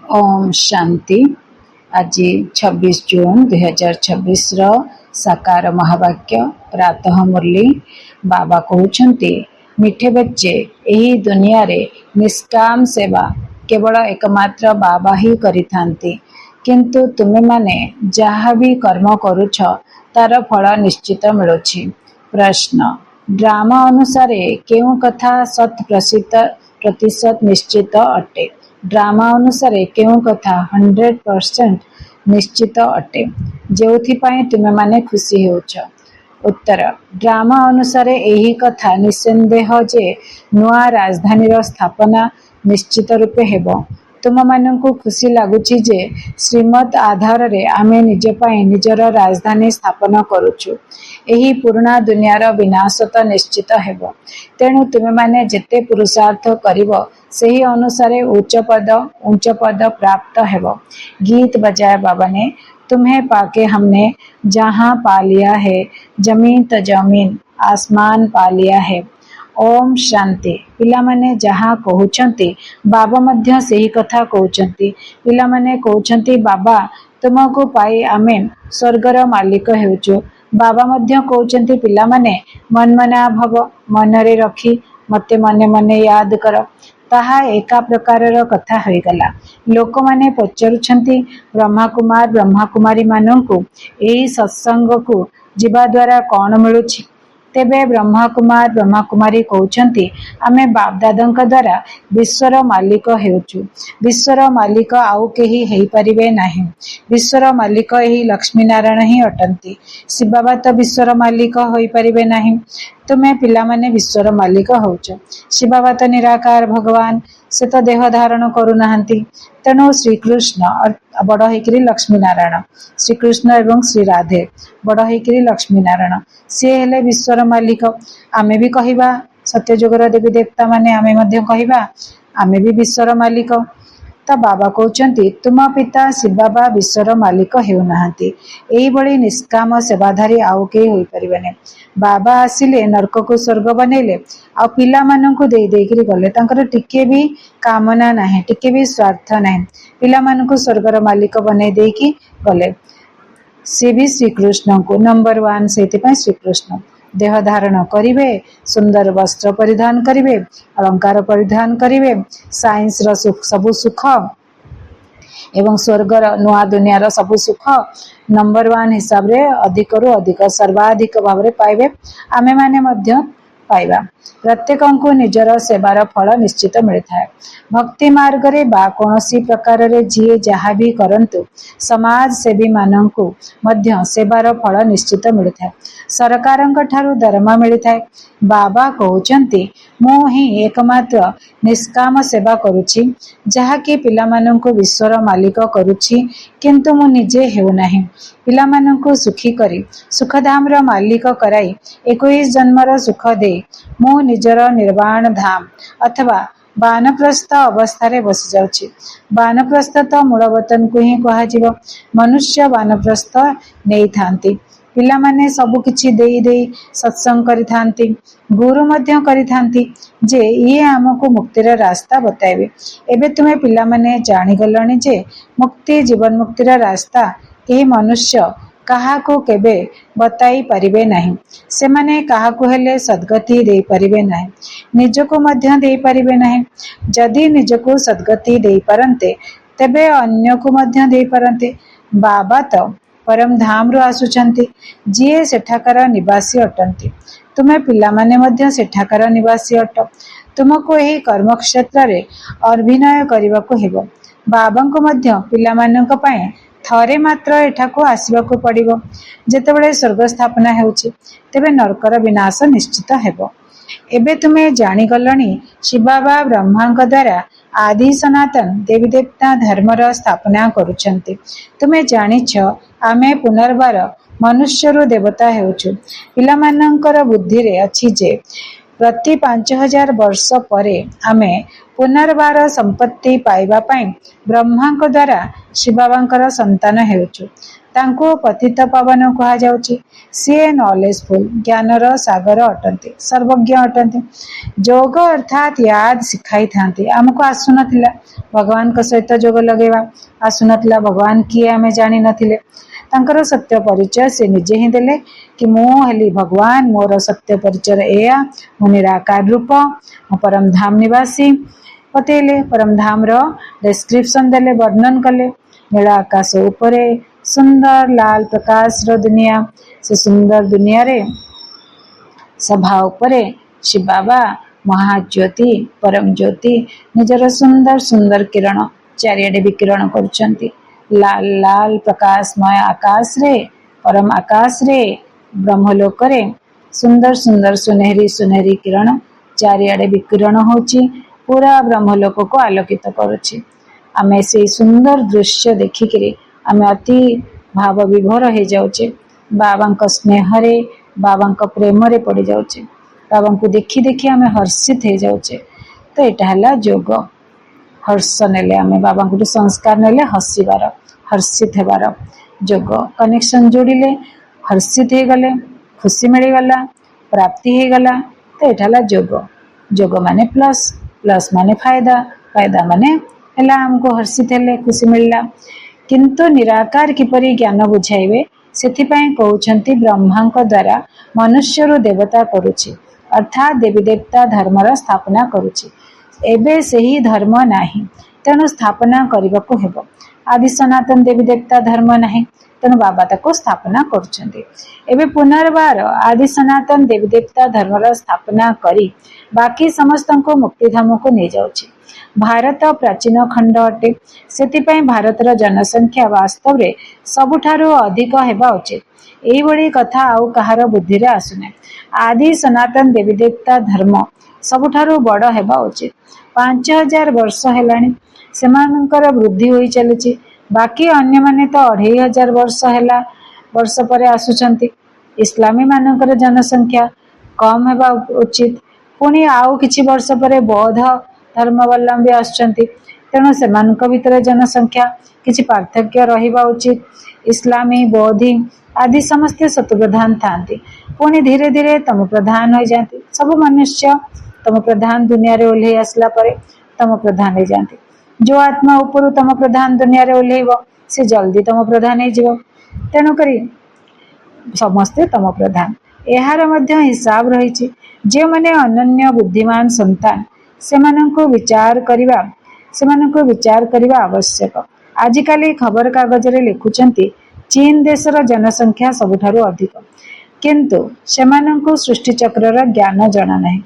ओम शांति। आज 26 जून 2026 साकार महावाक्य प्रातः मुरली बाबा कहते मिठे बच्चे यही दुनिया रे निष्काम सेवा केवल एकमात्र बाबा ही करिथांती, किंतु तुमे माने जहाँ भी कर्म करुछ तार फल निश्चित मिलुछि। प्रश्न, ड्रामा अनुसार केउ कथा शत प्रतिशत निश्चित अटे? ड्रामा अनुसार केउ कथा 100% निश्चित अटे जोथिपाई तुमे माने खुशी होउछ? उत्तर, ड्रामा अनुसार यही कथा निसंदेह जे नुआ राजधानी स्थापना निश्चित रूपे हेबो। तुम माननकु खुशी लागुछि जे श्रीमत आधार रे आमे निजे पाई निजर राजधानी स्थापना करूछु। एही पुराना दुनियार विनाश तो निश्चित हेबो, तेणु तुमे माने जेते पुरुषार्थ करिवो सही अनुसार उच्च पद प्राप्त हेबो। गीत बजाए बाबा ने तुम्हें पाके हमने जहाँ पा लिया है, जमीन तो जमीन आसमान पा लिया है। ओम शांति। पिला माने जहाँ कहउछंती बाबा मध्य सही कथा कहउछंती। पिला माने कहउछंती बाबा तुमको पाई आमे स्वर्गर मालिक हेउछु। बाबा मध्य कहउछंती पिला माने मन मना भव, मनरे रखी मते मने मने याद कर। ताहा एका प्रकारर कथा होइगला। लोक माने पचारुछंती ब्रह्मा कुमारी माननकु एही सत्संग को जीवा द्वारा कौन मिलुछि? तेबे ब्रह्मा कुमारी कहउछंती आमे बाप दादांक द्वारा विश्वर मालिक हेउछु। विश्वर मालिक आउ केही हेई परिबे नाही। विश्वर मालिक एही लक्ष्मी नारायण ही अटंती। शिव बाबा तो विश्वर मालिक होई परिबे नाही। तुमे पिला माने विश्वर मालिक होउछ। शिव बाबा तो निराकार भगवान, से तो देह धारण करू नाहंती। तेणु श्रीकृष्ण बड़ होइकरी लक्ष्मी नारायण, श्रीकृष्ण एवं श्री राधे बड़ होइकरी लक्ष्मी नारायण, सी हेले विश्वर मालिक। आमे भी कहिबा सत्यजुगर देवी देवता माने आमे मध्य कहिबा आमे भी विश्वर मालिक। तो बाबा कहउछंती तुम पिता शिव बाबा विश्वर मालिक हेउ नाहंती। एही बड़ी निष्काम सेवाधारी आउ केही होई परिबेने। बाबा आसिले नरक को स्वर्ग बनेले आ पिला माननकु देई देइकरी गले। तांकर टिके भी कामना नाही, टिके भी स्वार्थ नाही। पिला माननकु स्वर्गर मालिक बने देइकी गले। से भी श्रीकृष्ण को नंबर 1 से श्रीकृष्ण देह धारण करिवे, सुंदर वस्त्र परिधान करिवे, अलंकार परिधान करिवे, साइंस रो सबु सुख एवं स्वर्गर नुआ दुनियार सबु सुख नंबर 1 हिसाब रे अधिक रु अधिक सर्वाधिक भाव रे पाइबे। आमे माने मध्य पाइबा। प्रत्येकंकु निजर सेवार फल निश्चित मिलता है। भक्ति मार्ग रे बा कोनोसी प्रकार रे जिए जहाँ भी करंतु समाज सेवी मानंकु मध्य सेवार फल निश्चित मिलता है। सरकारंक ठारू दरमा मिलता है। बाबा कहउचंती मु ही एकमात्र निष्काम सेवा करुछि, जहाँ कि पिला मानंकु विश्वर मालिक करुछि, किंतु मु निजे हेउ नाही। पिला मानंकु सुखी करी सुखधाम रो मालिक कराई 21 जन्मर सुख दे मु निजर निर्वाण धाम अथवा बानप्रस्थ अवस्था बसी जाउछि। बानप्रस्थ तो मूलवतन को ही कहा जीव। मनुष्य बानप्रस्थ नहीं थांती। पिला माने सबु किछि देई देई सत्संग करि थांती, गुरु मध्य करि थांती जे ये हमको मुक्तिर रास्ता बताइबे। एबे तुमे पिला माने जानि गलणी जे मुक्ति जीवन मुक्तिर रास्ता एही मनुष्य काहाको केबे बताई परिबे नाही। से माने काहाको हेले सद्गति दे परिबे नाही, निजको मध्य दे परिबे नाही। जदि निजको सद्गति दे परंते तेबे अन्य को मध्य दे परंते। बाबा तो परम धाम रु आसुचंती, जिए सेठाकर निवासी अटंती। तुमे पिला माने मध्य सेठाकर निवासी अट। तुमको एही कर्म क्षेत्र रे अभिनय करबाको हेबो। बाबांको मध्य पिला माननक पय थरे मात्र एठाको आसीबाको पड़िबो। जेतेबेले स्वर्ग स्थापना हेउछि तेबे नरकर विनाश निश्चित हेबो। एबे तुमे जानि गलणी शिव बाबा ब्रह्मांक द्वारा आदि सनातन देवी देवता धर्मर स्थापना करुछंती। तुमे जानिछ आमे पुनर्बार मनुष्यरु देवता हेउछु। पिला माननकर बुद्धि रे अछि जे प्रति 5000 वर्ष परे आमे पुनर्बार संपत्ति पाइबा पाई ब्रह्मा द्वारा शिव बाबा संतान हेउछु। तांको पतित पावन कहा जाउची। सी नॉलेजफुल ज्ञानर सागर अटंती, सर्वज्ञ अटंती। जोग अर्थात याद सिखाई थांती। आमको आसु नथिला भगवान को सहित जोग लगेवा, आसु नथिला भगवान किए आमे जानि नथिले। तांकर सत्य परिचय से निजे ही देले कि मु हेली भगवान, मोर सत्य परिचय एया, मु निराकार रूप, मु परम धाम निवासी बतेले। परम धाम रो डिस्क्रिप्शन देले, वर्णन कले। नीला आकाश उपरे सुंदर लाल प्रकाश रो दुनिया, से सुंदर दुनिया रे सभा उपरे शिव बाबा महाज्योति परम ज्योति निजर सुंदर सुंदर किरण चारियाडे विकिरण करुचंती। लाल लाल प्रकाशमय आकाश रे, परम आकाश रे, ब्रह्मलोक रे सुंदर सुंदर सुनहरी सुनहरी किरण चारियाडे विकिरण होची, पूरा ब्रह्मलोक को आलोकित करुची। आमे से सुंदर दृश्य देखिकरी आमे अति भाव विभोर हो जाउचे। बाबा स्नेह रे, बाबा प्रेम रे पड़ जाउचे। बाबा को देखी देखी आमे हर्षित हो जाउचे। तो एटा हला जोग। हर्ष नेले आमे बाबा को संस्कार नेले हसीबार, हर्षित हेबार जोग। कनेक्शन जोड़िले हर्षित हो गले, खुशी मिल गला, प्राप्ति हो गला। तो एटा हला जोग। जोग माने प्लस, प्लस माने फायदा, फायदा माने हला हमको हर्षित हेले, खुशी मिलला। किंतु निराकार किपरि ज्ञान बुझाइबे सेथिपाई कहउछंती ब्रह्मा द्वारा मनुष्य रु देवता करुछि, अर्थात देवी देवता धर्मर स्थापना करुछि। एबे सही धर्म नाही, तेणु स्थापना करबाको हेबो। आदि सनातन देवी देवता धर्म नाही, तेणु बाबा ताको स्थापना करुछंती। एबे पुनर्बार आदि सनातन देवी देवता धर्मर स्थापना करी बाकी समस्त को मुक्ति धाम को नहीं जाउछि। भारत प्राचीन खंड अटे, सेतिपाई भारतर जनसंख्या वास्तव रे सबुठारु अधिक हेबा उचित। एही बड़ी कथा आउ कहार बुद्धि रे आसुने। आदि सनातन देवी देवता धर्म सबुठारु बड़ हेबा उचित। 5000 वर्ष हेलाणी सेमानंकर वृद्धि होई चलुछि। बाकी अन्य माने तो 2500 वर्ष हेला वर्ष परे आसुचंती। इस्लामी मानकर जनसंख्या कम हेबा उचित। पुणी आउ किछि वर्ष परे बौद्ध धर्मावलंबी आसुचंती, तेणु सेमानक भितर जनसंख्या किछि पार्थक्य रहिबा उचित। इस्लामी बौद्धी आदि समस्ते सतप्रधान थांती, पुणी धीरे धीरे तम प्रधान हो जाती। सब मनुष्य तम प्रधान दुनिया रे ओल्हे आसला परे तम प्रधान हो जाती। जो आत्मा ऊपर तम प्रधान दुनिया रे ओल्हेइबो से जल्दी तम प्रधान हो जिवो। तेणु करी समस्ते तम प्रधान। एहार मध्य हिसाब रही। जे माने अनन्य बुद्धिमान संतान सेमानंको विचार करिबा आवश्यक। आजिकाली खबर कागज रे लिखुचंती चीन देशर जनसंख्या सबुठारु अधिक, किंतु सेमानंको सृष्टि चक्रर ज्ञान जणा नाही।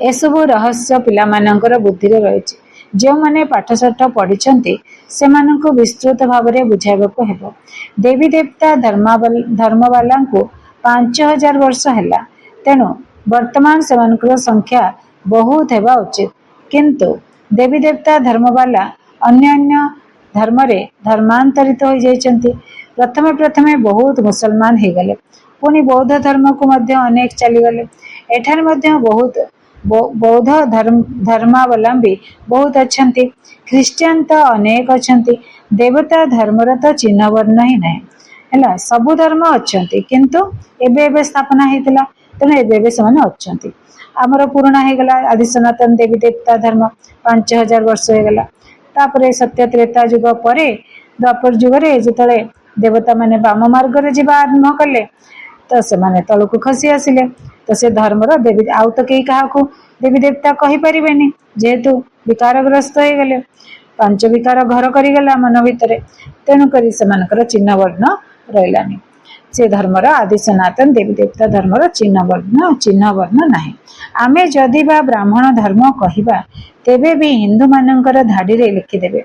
एसबु रहस्य पिलामानंकर बुद्धि रे रहिछि। जो माने पाठशाठ पढ़िछंती सेमानंको विस्तृत भाव रे बुझाइबाको हेबो। देवी देवता धर्मवाला को 5000 वर्ष हेला, तेणु वर्तमान सेमानकर संख्या बहुत हेबा उचित। किंतु देवी देवता धर्मवाला अन्य अन्य धर्म रे धर्मांतरित हो जाइछंती। प्रथमे प्रथमे बहुत मुसलमान हे गले, पुणी बौद्ध धर्म को मध्य अनेक चली गले। एठार मध्य बहुत बौद्ध धर्मावलंबी बहुत अच्छंती। ख्रिस्टियन तो अनेक अच्छंती। देवता धर्मर तो चिन्ह वर्ण ही नहीं हैला। सबु धर्म अच्छंती, किंतु एबे एबे स्थापना हेतिला, तेणु एबे एबे समान अच्छंती। आमर पुराना हे गला आदि सनातन देवी देवता धर्म 5000 वर्ष हो गला। तापरे सत्य त्रेता युग परे द्वापर युग रे जेतले देवता माने वाम मार्ग रे जीवा आरंभ कले, तो से माने तळकु खसी आसिले। तो से धर्मर देवी आउ तो केही काहाकू देवी देवता कहि परिबेनी, जेहेतु विकारग्रस्त हो गले। पांच विकार घर करी गला मन भितरे, तेणु करी सेमानकर चिन्ह वर्ण रहिलानी। से धर्मर आदि सनातन देवी देवता धर्मर चिन्ह वर्ण नाही। आमे जदि बा ब्राह्मण धर्म कहिबा तेबे भी हिंदू मानकर धाड़ी रे लिखि देबे,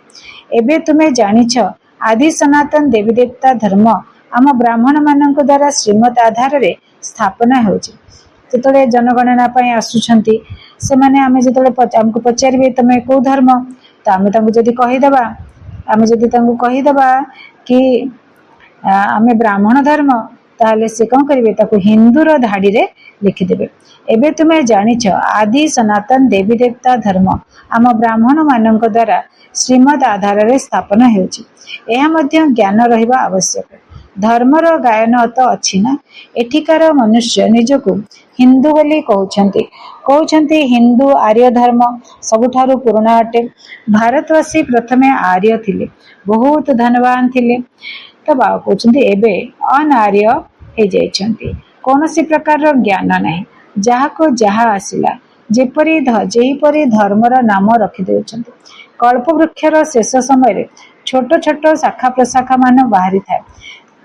एबे तुमे जानिछ आदि सनातन देवी देवता धर्म आम ब्राह्मण मानक द्वारा श्रीमत आधार रे स्थापना होछि। जेतले जनगणना पई आसुछंती सेमाने आमे जेतले हमको पचारिबे तमे को धर्म, तो आमे तांको जदि कहि दबा कि आमे ब्राह्मण धर्म, ताहले से कौन करेंगे ताको हिंदूर धाड़ी रे लिखिदेवे। एबे तुम्हें जानिछ आदि सनातन देवी देवता धर्म आम ब्राह्मण मानक द्वारा श्रीमद आधार रे स्थापना हेउची। एहा मध्य ज्ञान रहिबा आवश्यक। धर्मर गायन तो अच्छी ना एठिकार मनुष्य निजको हिंदू बोली कहउछंती हिंदू आर्य धर्म सबुठारु पुराना अटे। भारतवासी प्रथमे आर्य थिले बहुत धनवान थिले तो बाबा कहउछंती एबे अनार्य हे जाइछंती कोनोसी प्रकार ज्ञान नाही जाहाको जहा आसिला जेपरी धर्मर नाम रखि देउछंती। कल्प वृक्षर शेष समय छोट छोट शाखा प्रशाखा मान बाहरी थाए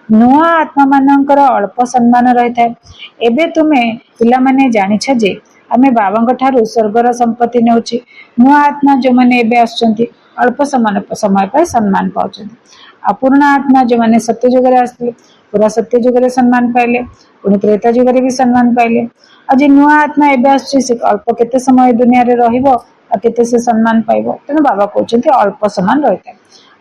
नुआ आत्मा मानकर अल्प सम्मान रही थाए। एबे तुमे पिला माने जानिछ जे आमे बाबांग ठारू स्वर्गर संपत्ति नेउची नुआ आत्मा जो माने एबे आछंती अल्प समय पर सम्मान पाउछंती। अपूर्ण आत्मा जो माने सत्य युग रे आसले पूरा सत्य युग रे सम्मान पाइले पुणी त्रेता युग रे भी सम्मान पाइले। आज नुआ आत्मा एबे आछी से अल्प केते समय दुनिया रे रहिबो आ केते से सम्मान पाइबो तेनु बाबा कहउछंती अल्प सम्मान रही थाए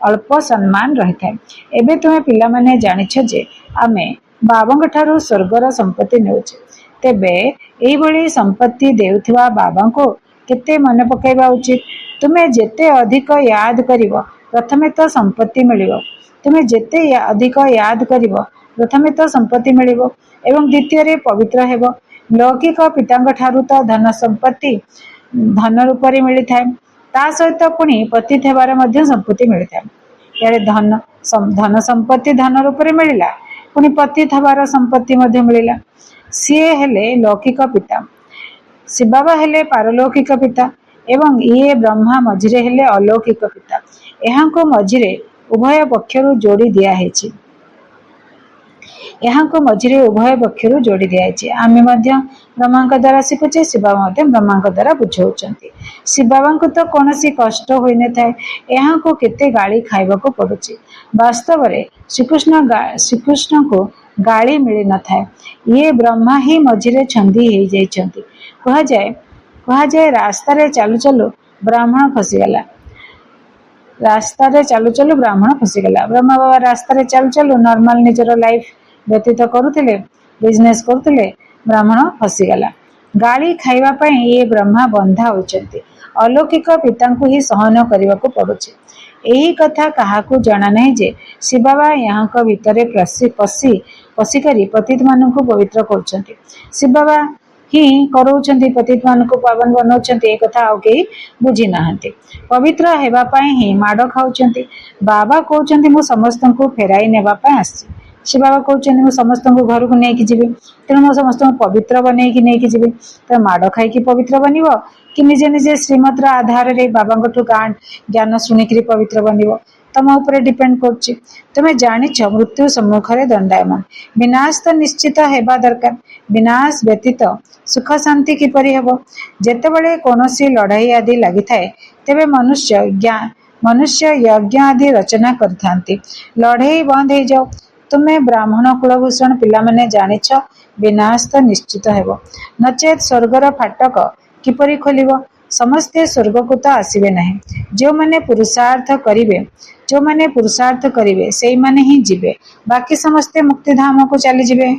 अल्प सम्मान रही थाए। एबे तुमे पिला माने जानिछ जे आमे बाबांग ठारू स्वर्गर संपत्ति नेउचे तेबे एई भली संपत्ति देउथिबा बाबांको केते मन पकाइबा उचित। तुमे जेते अधिक याद करिवो प्रथमे तो संपत्ति मिलिबो तुमे जेते अधिक याद करिवो प्रथमे तो संपत्ति मिलिबो एवं द्वितीय रे पवित्र हेबो। लौकिक पितांग ठारू तो धन संपत्ति धन रूप रे मिली थाए ता सहित पुणी पतित हेबार मध्य संपत्ति मिली थाए। यारे धन संपत्ति धन रूप रे मिलिला पुणी पतित हेबार संपत्ति मध्य मिलिला। सीए हेले लौकिक पिता शिव बाबा हेले पारलौकिक पिता एवं ये ब्रह्मा मझिरे हेले अलौकिक पिता। एहांको मझिरे उभय पक्षरु जोड़ी दिया हेछि जोड़ी दिया हेछि। आमे मध्य ब्रह्मांक द्वारा शिखुचे शिव बाबा मध्य ब्रह्मांक द्वारा बुझाउछंती। शिव बाबांको तो कोनोसी कष्ट होई न थाए एहांको केते गाली खाइबाको पडुची। वास्तव रे श्रीकृष्ण को गाली मिली न थाए ये ब्रह्मा ही मझिरे छंदी हे जाइछंती। कहा जाए रास्ता रे चालू चालू ब्राह्मण फसीगला ब्रह्मा बाबा रास्ता रे चालू चालू नॉर्मल निजर लाइफ व्यतीत करुथिले बिजनेस करुथिले ब्राह्मण फसीगला। गाली खाइबा पई ये ब्रह्मा बंधा होइछंती अलौकिक पितांकु ही सहन करबाको पडुची। एही कथा काहाकू जाना नहीं जे शिव बाबा यहाँ भितरे पसी करी पतित मानकु पवित्र करुछंती। शिव बाबा ही करौछंती पतित मानकु पावन बनौछंती ए कथा आउ केही बुझी नाहंती। पवित्र हेबा पई ही माड खाउछंती। बाबा कहउछंती मु समस्तंकु फेराई नेबा पई आसी शिव बाबा कहउछंती मु समस्तंकु घर को नेकी जिबे तेणु मु समस्तंकु पवित्र बनेकी नेकी जिबे त माड खाइकी पवित्र बनिबो कि निजे निजे श्रीमत आधार रे बाबांगठु ज्ञान शुणिकी पवित्र बनिबो तम ऊपर डिपेंड करछि। तुमे जानिछ मृत्यु सम्मुख रे दंडायमान विनाश तो निश्चित हेबा दरकार विनाश व्यतीत सुख शांति किपरि हेबो। जेतेबेले कोनोसी लड़ाई आदि लागि थाए तेबे मनुष्य यज्ञ आदि रचना करथांती लड़ाई बंद हे जाओ। तुमे ब्राह्मण कुलभूषण पिला माने जानिछ विनाश तो निश्चित हेबो नचेत स्वर्गर फाटक किपरि खोलिबो। समस्ते स्वर्ग को तो आसीबे नहीं जो माने पुरुषार्थ करिवे सेई माने ही जिबे बाकी समस्ते मुक्ति धाम को चली जिबे।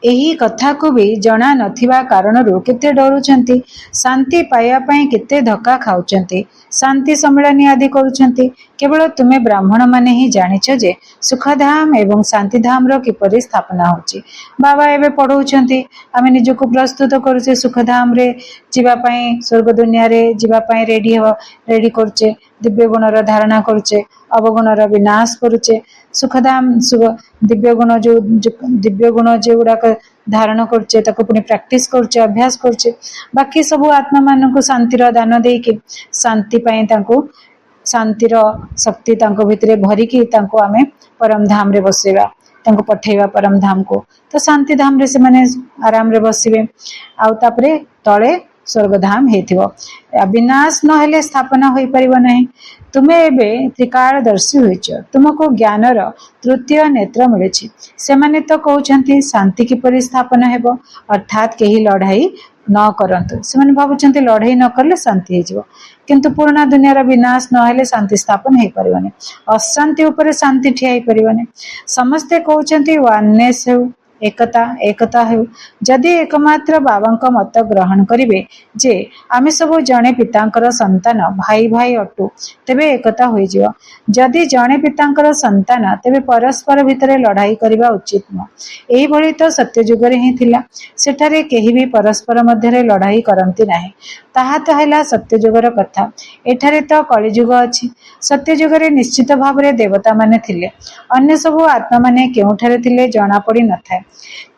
एही कथा को भी जना नथिबा कारणरू केते डरुछंती शांति पाइबा पई केते धक्का खाउछंती शांति सम्मेलन आदि करूछंती। केवल तुमे ब्राह्मण माने ही जानिछ जे सुखधाम एवं शांतिधाम रो किपरि स्थापना होची। बाबा एबे पढौछंती आमे निजको प्रस्तुत करूछे सुखधाम रे जीवा पई स्वर्ग दुनिया रे जीवा पई रेडी करछे दिव्य गुणर धारणा करछे अवगुणर विनाश करूछे। सुखधाम दिव्य गुण जो गुड़ाक धारण करछे ताको पुनी प्रैक्टिस करछे अभ्यास करछे बाकी सब आत्मा मानक शांतिर दान देकी शांति पई तांको शांतिर शक्ति तांको भितरे भरिकी तांको आमे परम धाम रे बसेबा तांको पठेबा परम धाम को तो शांति धाम रे से माने आराम रे बसिबे आउ तापरे तळे स्वर्गधाम हेथिबो। विनाश न हेले स्थापना होई परिबो नहीं। तुमे एबे त्रिकालदर्शी होइछ तुमको ज्ञानर तृतीय नेत्र मिलेछि। सेमाने तो कहउछंती शांति किपरि स्थापना हेबो अर्थात केही लड़ाई न करंतु से भावुं लड़ाई न कले शांति हो किंतु पुराना दुनियार विनाश नहेले शांति स्थापन हो पारे अशांति उपर शांति ठिया हो पारे समस्ते कहते वाननेस हो एकता एकता हो जदि एकमात्र बाबा मत ग्रहण करेंगे जे आमे सब जड़े पितांकर संतान भाई भाई अटू तेबे एकता हो जदि जड़े पितांकर संतान तेबे परस्पर भितर लड़ाई करने उचित नुह यही भली तो सत्य जुगरे ही थिला सेठारे केही भी परस्पर मध्य लड़ाई करती ना ताहा तो है सत्य जुगर कथा एठारे तो कलिजुग अच्छी सत्य जुगरे निश्चित भाव में देवता माने थिले अन्य सब आत्मा माने केउठारे थिले जना पड़ी न थाए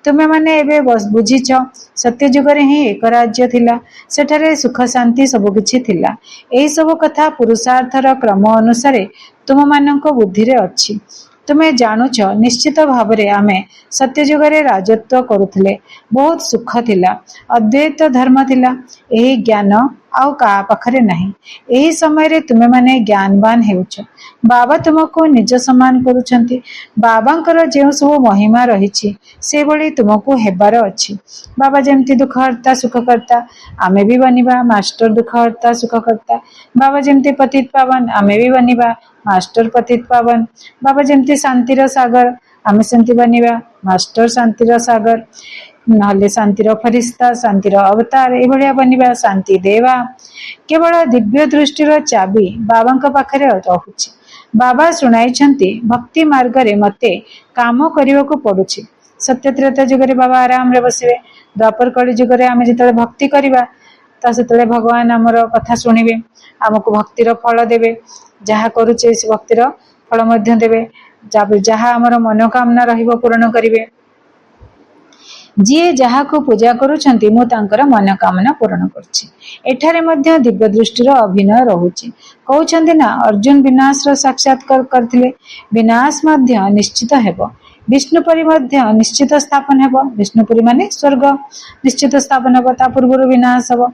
तुमे माने एबे बुझीच सत्य जुगरे ही एक राज्य थिला सेठारे सुख शांति सबकिछि थिला एही सब कथा पुरुषार्थर क्रम अनुसार तुम मानक बुद्धि रे अच्छी तुमे जानुच निश्चित भाव में आमे सत्य जुगरे राजत्व करुथिले बहुत सुख थिला अद्वैत धर्म थिला एही ज्ञान आउ का पाखरे नहीं एही समय रे तुमे माने ज्ञानवान हेउछ बाबा तुमको निज समान करूछंती बाबांकर जे सब महिमा रहिछि से भली तुमको हेबार अछि बाबा जेमती दुख हर्ता सुख करता आमे भी बनिबा मास्टर दुख हर्ता सुख करता बाबा जेमती पतित पावन आमे भी बनिबा मास्टर पतित पावन बाबा जेमती शांतिर सागर आमे सेमती बनिबा मास्टर शांतिर सागर नहले शांतिर फरिश्ता शांतिर अवतार एभलिया बनिबा शांति देवा केवल दिव्य दृष्टिर चाबी बाबा पाखरे रहुछि बाबा शुणाइछंती भक्ति मार्ग रे मते काम करने को पड़ुछि सत्य त्रेता जुगरे बाबा आराम रे बसिबे द्वापर कली जुगरे आमे जतले भक्ति करिबा ता सेतले भगवान हमर कथा सुनिबे हमको भक्तिर फल देबे जहा करूचे से भक्तिर फल मध्य देबे जहा हमर मनोकामना रहिबो पूर्ण करिवे जी जहा को पूजा करुछंती मु तांकर मनोकामना पूर्ण करछि एठारे मध्य दिव्य दृष्टिर अभिनय रहुछि कहउछंती ना अर्जुन विनाश रो साक्षात्कार करथिले विनाश मध्य निश्चित हेबो विष्णुपुरी मध्य निश्चित स्थापन हेबो विष्णुपुरी माने स्वर्ग निश्चित स्थापन हेबो ता पूर्वरु विनाश हेबो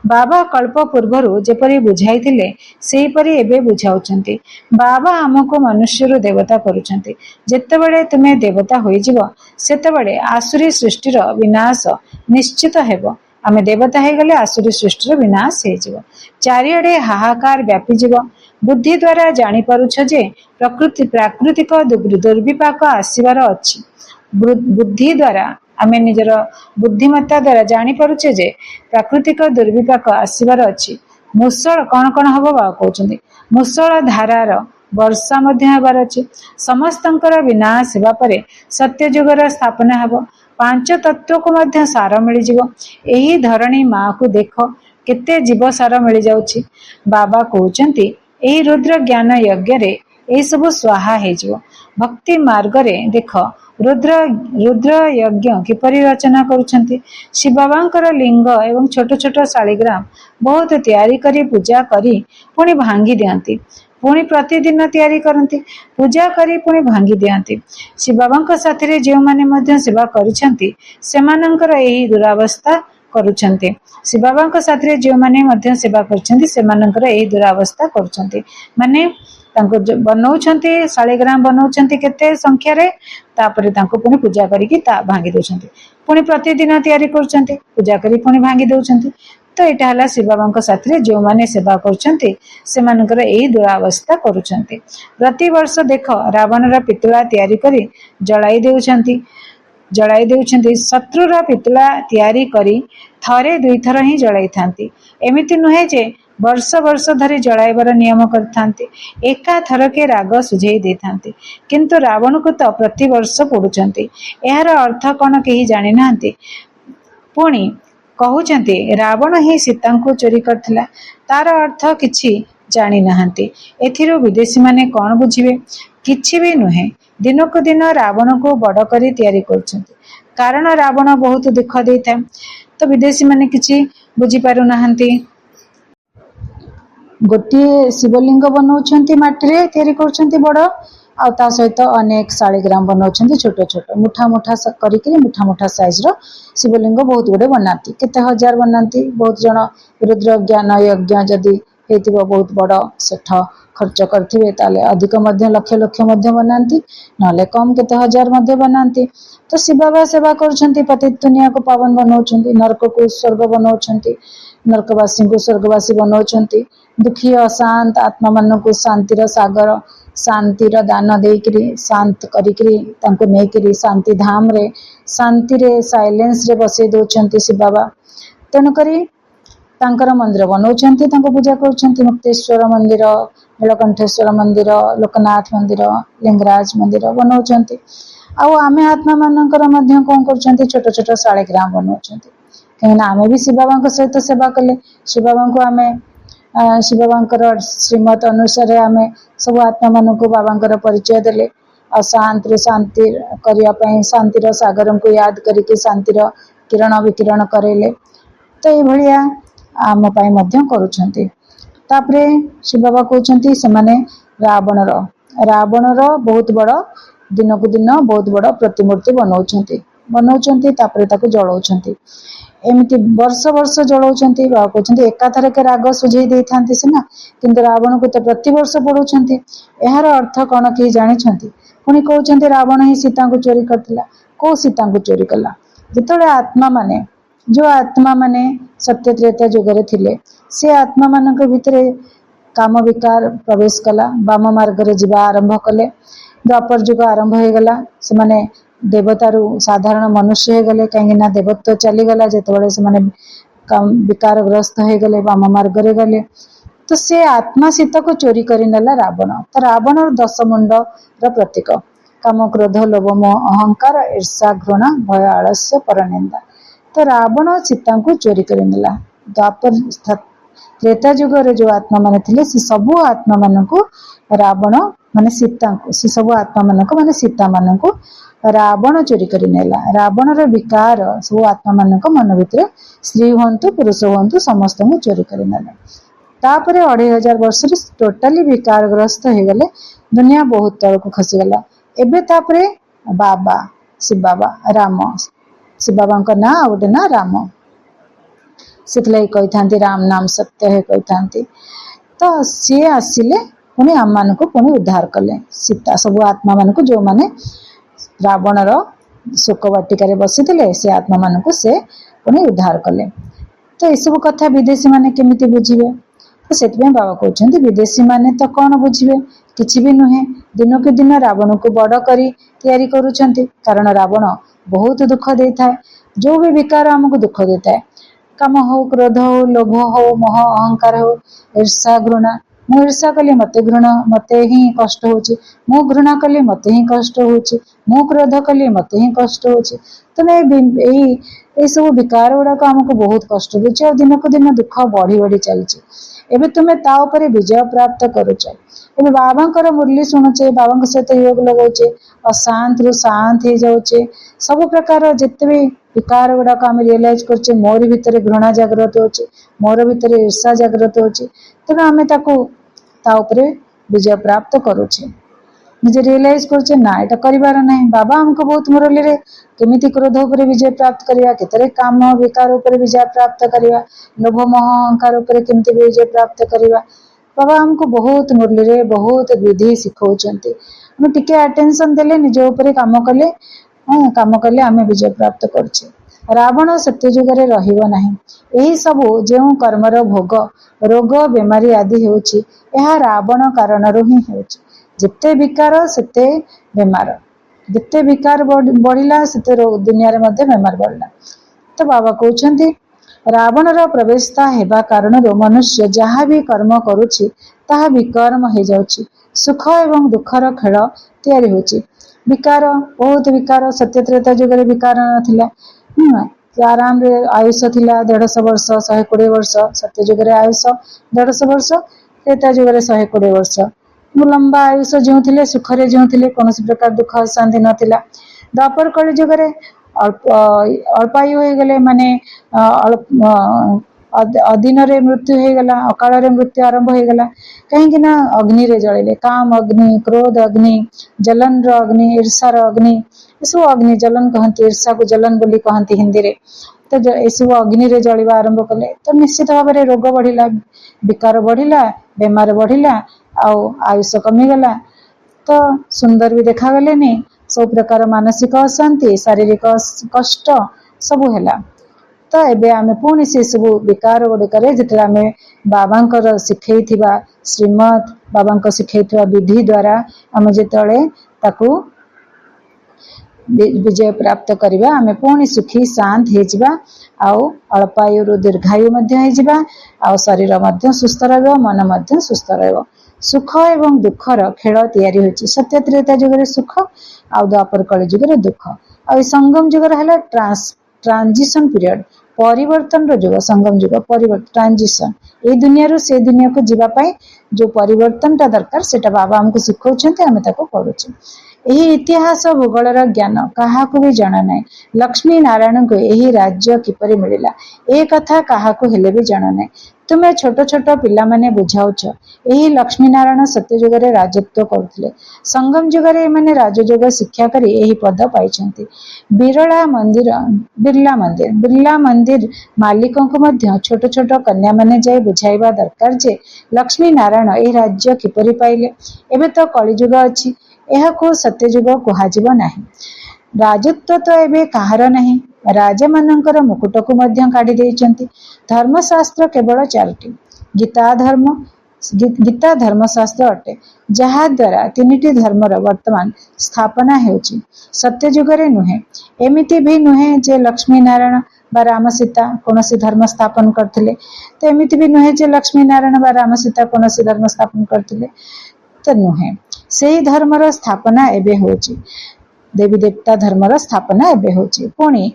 बाबा कल्प पूर्वरु जेपरि बुझाइथिले सेही परि एबे बुझाउछंती बाबा हमको मनुष्य रु देवता करूछंती जेतेबेले तुमे देवता होई जिवो सेतेबेले आसुरी सृष्टिर विनाश निश्चित हेबो आमे देवता हे गले आसुरी सृष्टिर विनाश हे जिवो चारिआडे हाहाकार व्यापी जिवो बुद्धि द्वारा जानी पारुछ जे प्रकृति प्राकृतिक दुर्विपाक आसीबार अछि बुद्धि द्वारा आमे निजर बुद्धिमत्ता द्वारा जानी पारुछे जे प्राकृतिक दुर्विपाक आसीबार अछि मुसळ कौन कौन हबो बा कहउछंती मुसळ धारार वर्षा मध्य हेबार अछि समस्तंकर विनाश हेबा परे सत्य जुगर स्थापना हेबो पांच तत्व को मध्य सार मिली जिवो एही धरणी माँ को देख केते जीव सार मिली जाउछि बाबा कहउछंती एही रुद्र ज्ञान यज्ञ रे ए सब स्वाहा हे जिवो भक्ति मार्ग रे देख रुद्र यज्ञ किपरि रचना करुछंती शिव बाबांकर लिंग एवं छोट छोट शालिग्राम बहुत तैयारी करी पूजा करी पुणी भांगी दियंती पुणी प्रतिदिन तैयारी करती पूजा करी पुणी भांगी दियंती शिव बाबांक साथी जो माने मध्य सेवा करिसंती सेमानंकर एही दुरावस्था करुछंती शिव बाबांक साथी जो माने मध्य सेवा करछंती सेमानंकर एही दुरावस्था करुछंती माने तांको बनौछंती शालिग्राम बनौछंती केते संख्या रे तापरे तांको पुणी पूजा करिकी ता भांगी दोछंती पुणी प्रतिदिन तैयारी करछंती पूजा करी पुणी भांगी दोछंती तो एटा हला शिव बाबांक साथी जो माने सेवा करछंती सेमानकर एही दुरावस्था करुछंती प्रति वर्ष देख रावणर पितुला तैयारी करी जलाई देउछंती शत्रुर पितुला तैयारी करी थरे दुई थर ही जलाई थांती एमिति नुहे जे वर्ष वर्ष धरी जलाइबार नियम करथांती एका थरके राग सुझेई देथांती किंतु रावण को तो प्रति वर्ष पोडुचंती एहार अर्थ कोन केही जानि नांती पुणी कहउचंती रावण ही सीता को चोरी करथिला तार अर्थ किछि जानि नांती एथिरो विदेशी माने कोन बुझिबे किछि भी नुहे दिन को दिन रावण को बड़ करी तैयारी करछंती कारण रावण बहुत दुख देता तो विदेशी माने किछि बुझी पारु नांती गोटे शिवलिंग बनाउछंती माटी रे तैयारी करछंती बड़ आ ता सहित अनेक शालिग्राम बनाउछंती छोट छोट मुठा मुठा करिके मुठा मुठा साइज रो शिवलिंग बहुत गुडे बनाती केते हजार बनाती बहुत जन रुद्र ज्ञान यज्ञ जदि हेतिबो बहुत बड़ सेठ खर्च करथिबे ताले अधिक मध्य लक्ष लक्ष मध्य बनाती नले कम केते हजार मध्य बनाती। तो शिव बाबा सेवा करुछंती, पतित दुनिया को पावन बनाउछंती, नरक को स्वर्ग बनाउछंती, नरकवासी को स्वर्गवासी बनाउछंती, दुखी अशांत आत्मा मान को शांतिर सागर शांतिर दान देकरी शांत करिकरी तांको नेकरी शांति धाम रे शांति रे साइलेंस रे बसई दउछंती शिव बाबा। तेणुकरी तांकर मंदिर बनाउछंती, तांको पूजा करुछंती, मुक्तेश्वर मंदिर, नीलकंठेश्वर मंदिर, लोकनाथ मंदिर, लिंगराज मंदिर बनाउछंती। आउ आमे आत्मा मानकर मध्य कोन करुछंती छोट छोट शालिग्राम बनाउछंती, कहीं आमे भी शिव बाबा सहित सेवा कले। शिव बाबा को आमे शिव बाबा श्रीमत अनुसार आमे सब आत्मा मान को बाबा परिचय देले और शांति रे शांति करिया पई शांतिर सागर को याद करके शांतिर किरण विकिरण करेले। तो ये भलिया आम पाई मध्य करुछंती। तापरे शिव बाबा कहउछंती सेमाने रावणर बहुत बड़ दिन को दिन बहुत बड़ प्रतिमूर्ति बनाउछंती तापरे ताको जळौछंती। एमती वर्ष वर्ष जळौछंती। बाबा कहउछंती एकाथर के राग सुझेई देइथांती सिना, किंतु रावण को तो प्रति वर्ष पड़ुछंती। एहार अर्थ कोन कि जानिछंती? पुनी कहउछंती रावण ही सीता को चोरी करथिला। को सीता को चोरी कला? जेतोले आत्मा माने जो आत्मा माने सत्य त्रेता जुगरे थिले से आत्मा मानक भितरे काम विकार प्रवेश कला, वाम मार्ग रे जीवा आरंभ कले, द्वापर जुग आरंभ हो गला, से माने देवतारू साधारण मनुष्य हो गले, कहीं ना देवत्व चली गला जेतबळे से माने विकार ग्रस्त हो गले, वाम मार्ग रे गले। तो से आत्मा सीता को चोरी करी नेला रावण। तो रावण 10 मुंड र प्रतीक काम क्रोध लोभ मोह अहंकार ईर्षा घृणा भय आलस्य परनिंदा। तो रावण सीता को चोरी करी नेला। द्वापर त्रेता जुग रे जो आत्मा माने थिले से सब आत्मा मान को रावण माने सीता को से सब आत्मा मान को माने सीता मान को रावण चोरी करी नेला। रावण रे विकार सब आत्मा मान को मन भितर स्त्री हंतु पुरुष हंतु समस्त को चोरी करी नेला। तापरे 2500 वर्ष रे टोटली विकार ग्रस्त हो गले, दुनिया बहुत तल को खसी गला। एबे तापरे बाबा शिव बाबा राम, शिव बाबा का ना गोटे ना राम, सिखलाई कही राम नाम सत्य है कही। तो सी आसिले पुणी आम मान को पुणी उद्धार कले सीता सब आत्मा मान को जो माने रावणर शोक वाटिका बसी से आत्मा मान को से पुणी उद्धार कले। तो ये सब कथा विदेशी माने केमिति बुझिबे? तो से बाबा कहते विदेशी माने तो कौन बुझे किसी भी नुहे। दिन को दिन रावण को बड़ करी तैयारी करुछंती, कारण रावण बहुत दुख देता है। जो भी विकार आमको दुख देता है, काम हो क्रोध हो लोभ हो मोह अहंकार हो ईर्षा घृणा। मु ईर्षा कले मते घृणा मते ही कष्ट होची, मु घृणा कले मते ही कष्ट होची, मु क्रोध कले मते ही कष्ट होची। तो ये सब विकार गुड़ाक आमको बहुत कष्ट दूचे और दिन को दिन दुख बढ़ी बढ़ी चलची। एबे तुम्हें ता ऊपर विजय प्राप्त करुचे। एबे बाबा मुरली शुणुचे, बाबा सहित योग लगाउचे, अशांत रु शांत हो जाउचे। सब प्रकार जिते भी विकार गुड़ाक आम रियलाइज करछे मोर भितर घृणा जागृत होचे, मोर भितर ईर्षा जागृत होचे, तेणु आम ता ऊपर विजय प्राप्त करुचे। निजे रियलाइज करछे ना एटा करिवार नहीं। बाबा हमको बहुत मुरली रे केमिति क्रोध उपर विजय प्राप्त करिया, केतरे काम विकार उपर विजय प्राप्त करिया, लोभ मोह अहंकार उपर केमिति विजय प्राप्त करिया, बाबा हमको बहुत मुरली रे बहुत विधि सिखौचंती। हम टिके अटेंशन देले निज उपर काम कले आम विजय प्राप्त करछे। रावण सत्य जुगरे रहिबो नाही। एही सब जो कर्मर भोग रोग बेमारी आदि होछि एहा रावण कारणरू ही होछि। जिते विकार सेते बेमार, जिते विकार बढ़िला सेते दुनिया रे मध्य बेमार बढ़ला। तो बाबा कहउछंती रावणर प्रवेशता हेबा कारणरू मनुष्य जहाँ भी कर्म करुछि ताहा विकर्म हो जाउछि। सुख एवं दुखर खेल तैयारी होछि। विकार बहुत विकार सत्य त्रेता जुगरे विकार नथिला। आराम रे आयुष थिला 150 वर्ष 120 वर्ष। सत्य जुगरे आयुष 150 वर्ष, त्रेता जुगरे 120 वर्ष। लंबा आयुष जो थे सुखरे जो थे कौन प्रकार दुख शांति नथिला। द्वापर कली जुगरे अल्प आयु हो गले, माने अधीन रे मृत्यु हो गला, अकाल रे मृत्यु आरंभ हो गला। कहीं ना अग्नि रे जलिले, काम अग्नि क्रोध अग्नि जलन रो अग्नि ईर्षार अग्नि, सब अग्नि जलन कहती, ईर्षा को जलन बोली कहती हिंदी रे। तो सब अग्नि रे जलिबा आरंभ कले। तो निश्चित भाव में रोग बढ़िला, विकार बढ़िला, बेमार बढ़िला, आयुष कमिगला तो सुंदर भी देखागलेनी सब प्रकार मानसिक अशांति शारीरिक कष्ट सबू है। तो एबे आमे पुणी से सब विकार गुड़िक जिते आम बाबा शिखई श्रीमद बाबा शिखई विधि द्वारा आम जिते विजय प्राप्त करवा आम पुणी सुखी शांत हो अल्पायु दीर्घायु आ शरीर सुस्थ मन सुस्थ सुख एवं दुखर खेल या सत्य त्रेता जुगे सुख आ द्वापर कली जुगे दुख आ संगम जुगर है ट्रांजिशन पीरियड परिवर्तन जुग संगम जुग परिवर्तन ट्रांजिशन ये दुनिया रू से दुनिया को जीवाई जो परिवर्तन टा दरकार सेटा बाबा हमको शिखौछन्ते आमे ताको करूछु। यही इतिहास भूगोलर ज्ञान क्या भी जना ना लक्ष्मी नारायण को यही राज्य किपरि मिलिला ए कथा क्या भी जना ना तुम्हें छोट छोट पिला माने बुझाउछ यही लक्ष्मी नारायण सत्य जुगरे राजत्व करथिले संगम जुगरे माने राजयोग शिक्षा करी यही पद पाइछन्ति। बिरला मंदिर मालिकों को मध्य छोट छोट कन्या माने जाय बुझाइबा दरकार जे लक्ष्मी नारायण ए राज्य किपरि पाइले एबे तो कलिजुग अछि यह को सत्यजुग कहुब ना राजत्व तो एबे कहार नहीं राजा मानकर मुकुट को मध्य काढ़ी देइछन्ति। धर्मशास्त्र केवल चारोटी गीता धर्मशास्त्र अटे जहा द्वारा तीनिटी धर्मर वर्तमान स्थापना हेउछि सत्यजुगरे नुहे एमिति भी नुहे जे लक्ष्मी नारायण बा राम सीता कौन धर्म स्थापन करथिले तो एमिति भी नुहे जे लक्ष्मी नारायण बा राम सीता कौन धर्म स्थापन करथिले तो नुहे से धर्मर स्थापना एबे होची देवी देवता धर्मर स्थापना एबे होची पुणी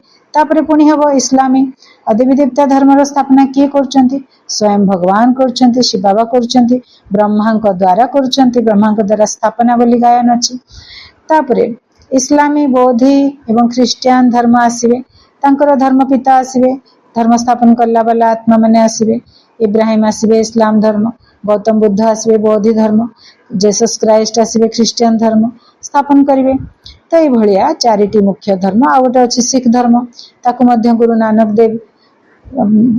हम इस्लामी देवी देवता धर्मर स्थापना किए करछन्ति स्वयं भगवान करछन्ति शिव बाबा करछन्ति ब्रह्मा द्वारा करछन्ति ब्रह्मा द्वारा स्थापना बोली गायन अछि। तापरे इस्लामी बौद्धी एवं ख्रिस्टियान धर्म आसीबे तांकर धर्म पिता आसीबे धर्म स्थापन करला वाला आत्मा माने आसीबे इब्राहिम आसीबे इस्लाम धर्म गौतम बुद्ध आसीबे बौद्ध धर्म जेसस क्राइस्ट आसीबे ख्रिस्टियान धर्म स्थापन करिवे तो ये भलिया चारिटी मुख्य धर्म आ गोटे अछि सिख धर्म ताकु मध्य गुरु नानक देव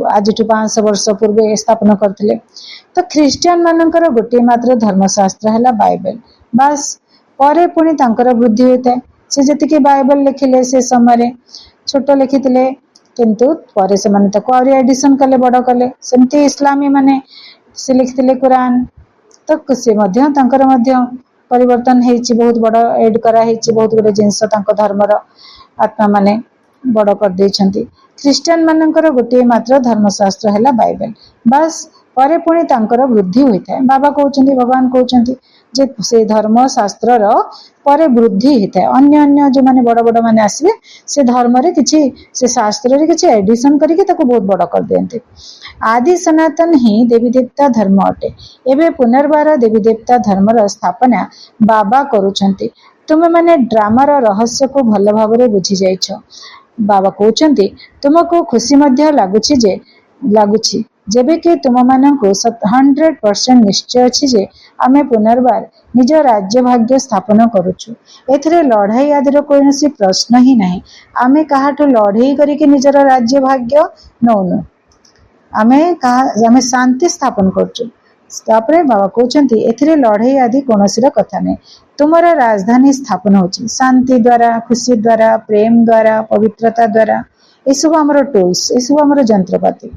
आज 500 वर्ष पूर्व स्थापन करथिले। तो ख्रिस्टियान मानकर गोटे मात्र धर्मशास्त्र है बाइबल बास परे पुणी तांकर वृद्धि होता है से जतिके बाइबल लिखिले से समय छोट लिखिथिले किंतु परे से माने ताको और एडिशन कले बड़ कले सेमती इस्लामी माने से लिखिथिले कुरान तो से मध्य तांकर मध्य परिवर्तन हेछि बहुत बड़ एड करा हेछि बहुत गुडे जिंस तांको धर्मर आत्मा माने बड़ कर देछन्ति। ख्रिस्टियान मानकर गोटे मात्र धर्मशास्त्र है बाइबल बस परे पुणी तांकर वृद्धि होता है बाबा कहउछन्ति भगवान कहउछन्ति जे से धर्म शास्त्र परे वृद्धि होता है अन्य अन्य जो माने बड़ बड़ माने आसीबे से धर्म रे किछि से शास्त्र रे किछि एडिशन करके ताको बहुत बड़ कर देंते। आदि सनातन ही देवी देवता धर्म अटे एबे पुनर्बार देवी देवता धर्मर स्थापना बाबा करूछन्ति तुमे माने ड्रामार रहस्य को भल भाबरे बुझी जाइछ। बाबा कहउछन्ति तुमको खुशी मध्य लागुछि जेबे कि तुम माननको 100% निश्चय अछि जे आमे पुनर्बार निज राज्य भाग्य स्थापन करूछु एथरे लड़ाई आदिर कोनोसी प्रश्न ही नहीं आमे काहाठो लड़ाई करिके निजर राज्य भाग्य नौनु आमे शांति स्थापन करछु। तापरे बाबा कहउछन्ति एथरे लड़ाई आदि कोनोसी कथा नहीं तुमर राजधानी स्थापन होछि शांति द्वारा खुशी द्वारा प्रेम द्वारा पवित्रता द्वारा एसबु आमर टूल्स एसबु आमर जंत्रपाति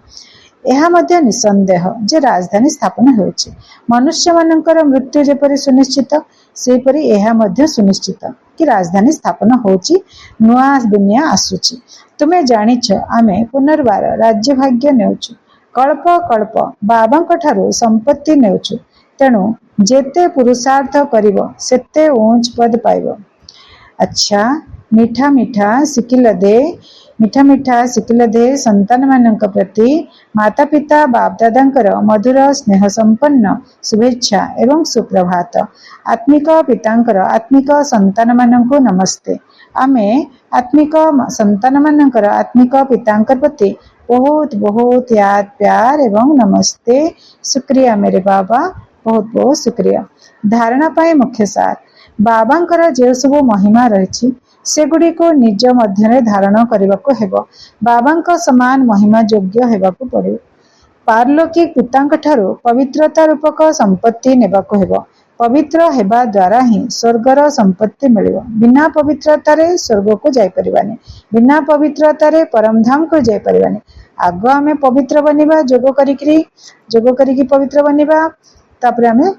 यह मध्य निसंदेह जे राजधानी स्थापन होछि मनुष्य मानकर मृत्यु जेपरि सुनिश्चित सेपरि यह मध्य सुनिश्चित कि राजधानी स्थापन होछि नुआ दुनिया आसुछि तुमे जानिछ आमे पुनर्बार राज्य भाग्य नेउछु कल्प कल्प बाबांक ठारू संपत्ति नेउछु तेणु जेते पुरुषार्थ करिवो सेते ऊंच पद पाइबो। अच्छा मीठा मीठा सिकिल दे संतान मानक प्रति माता पिता बाप दादांकर मधुर स्नेह संपन्न शुभेच्छा एवं सुप्रभात आत्मिक पितांकर आत्मिक संतान मानक नमस्ते आमे आत्मिक संतान मानकर आत्मिक पितांकर प्रति बहुत बहुत याद प्यार एवं नमस्ते शुक्रिया मेरे बाबा बहुत बहुत शुक्रिया। धारणा पाए मुख्य सार बाबांकर जे सब महिमा रही सेगुड़ी को निज मध्य धारण करने को हेबो बाबांक समान महिमा योग्य हेबाकु पड़े पारलोकी पितांक ठारू पवित्रता रूपक संपत्ति नेबाको हेबो। पवित्र हेबा द्वारा ही स्वर्गर संपत्ति मिलिबो। बिना पवित्रता रे स्वर्ग को जाई परिबानी, बिना पवित्रता रे परमधाम को जाई परिबानी। आगो आमे पवित्र बनिबा, जोग करिकी पवित्र बनिबा, तापरे आमे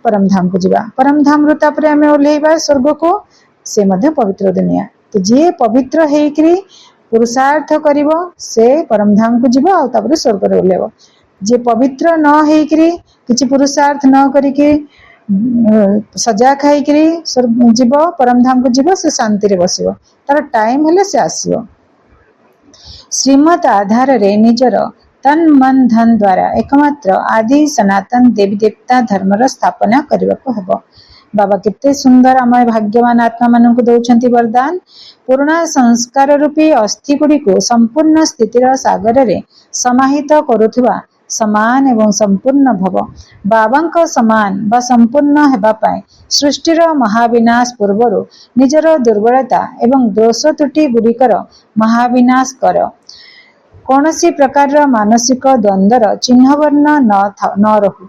परमधाम को जिबा। परमधाम रु तापरे आमे ओल्हेइबा स्वर्ग को, से मध्य पवित्र दुनिया। तो जे पवित्र हेइकरी पुरुषार्थ करिवो से परमधाम को जिबो आ तापरे स्वर्ग रे ओल्हेइबो। जे पवित्र न हेइकरी किछि पुरुषार्थ न करिके सजा खाइकरी जीव परमधाम को जीव, से शांति रे बसिबो, तार टाइम हेले से आसीबो। श्रीमत आधार रे निजर तन मन धन द्वारा एकमात्र आदि सनातन देवी देवता धर्मर स्थापना करबाको हेबो। बाबा केते सुंदर आम भाग्यवान आत्मा मानक दौरान वरदान। पुराणा संस्कार रूपी अस्थि गुड़ी को संपूर्ण स्थितिर सागर रे समाहित करुथुवा समान एवं संपूर्ण भव। बाबांक समान बा संपूर्ण हेबा पाए सृष्टिर महाविनाश पूर्वरु निजर दुर्बलता एवं दोष त्रुटि गुड़िकर महाविनाश कर। कौनसी प्रकार मानसिक द्वंद्वर चिन्ह वर्ण न रहु।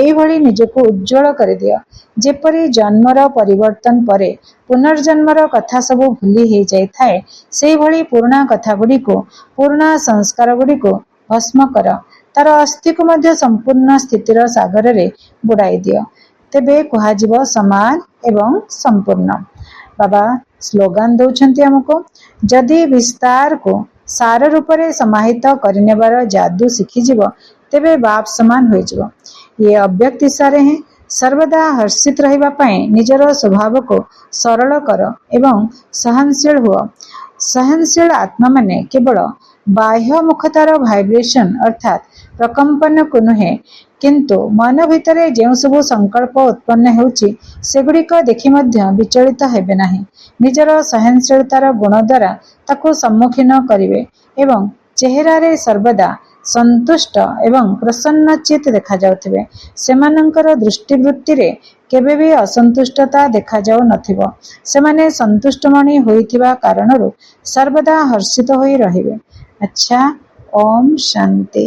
एभली निजको उज्जवल कर दियो। जेपरि जन्मर परिवर्तन परे पुनर्जन्मर कथा सब भूली हे जाय थाए, सेही भली पुराणा कथा गुडी को, पुराणा संस्कार गुडी को भस्म कर। तार अस्थि को मध्य संपूर्ण स्थितिर सागर रे बुड़ाई दियो, तेबे कुहाजिबो समान एवं संपूर्ण। बाबा स्लोगान दौछंती हमको, जदि विस्तार को सार रूप रे समाहित करनेबार जादू शिखी जीवो, तेबे बाप समान होई जीवो। ये अव्यक्त इशारे हैं। सर्वदा हर्षित रहिबा पाए निजर स्वभाव को सरल कर एवं सहनशील हुआ। सहनशील आत्मा माने केवल बाह्य मुखतार भाइब्रेशन अर्थात प्रकंपन को नुहे, किंतु मन भितरे जो सब संकल्प उत्पन्न होउची सेगुड़िक देखि मध्य विचलित हेबे नाही। निजर सहनशीलतार गुण द्वारा ताको सम्मुखीन करिवे एवं चेहरा रे सर्वदा संतुष्ट एवं प्रसन्न चित देखा जाउथिबे। सेमानंकर दृष्टिवृत्ति रे केबे भी असंतुष्टता देखा जाउ नथिबो। सेमाने संतुष्टमणि होइथिबा कारणरु सर्वदा हर्षित होई रहिबे। अच्छा, ओम शांति।